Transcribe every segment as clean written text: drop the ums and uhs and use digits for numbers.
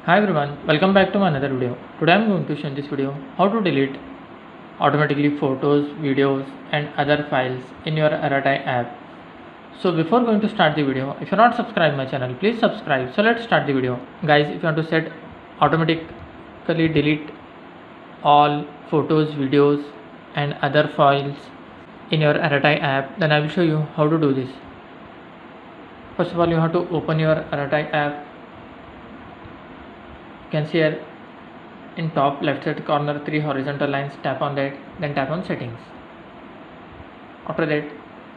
Hi everyone, welcome back to my another video. Today I am going to show in this video how to delete automatically photos, videos and other files in your Arattai app. So before going to start the video, if you are not subscribed my channel, please subscribe. So let's start the video. Guys, if you want to set automatically delete all photos, videos and other files in your Arattai app, then I will show you how to do this. First of all, you have to open your Arattai app. You can see here in top left side corner 3 horizontal lines, tap on that, then tap on settings. After that,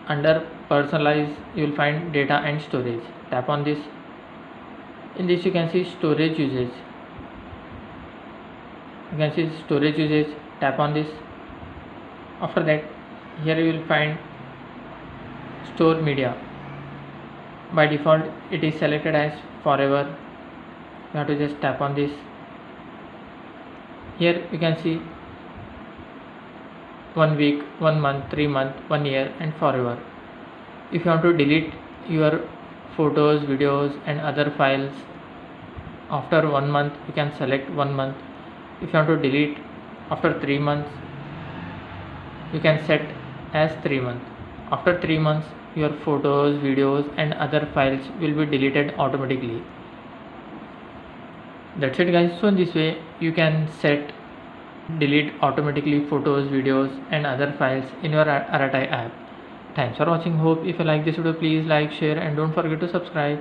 under personalize you will find data and storage, tap on this. In this you can see storage usage, tap on this. After that, here you will find store media. By default it is selected as forever. You have to just tap on this. Here you can see 1 week, 1 month, 3 month, 1 year and forever. If you want to delete your photos, videos and other files after 1 month, you can select 1 month. If you want to delete after 3 months, you can set as 3 months. After 3 months, your photos, videos and other files will be deleted automatically. That's it guys. So in this way you can set delete automatically photos, videos and other files in your Arattai app. Thanks for watching. Hope if you like this video, please like, share and don't forget to subscribe.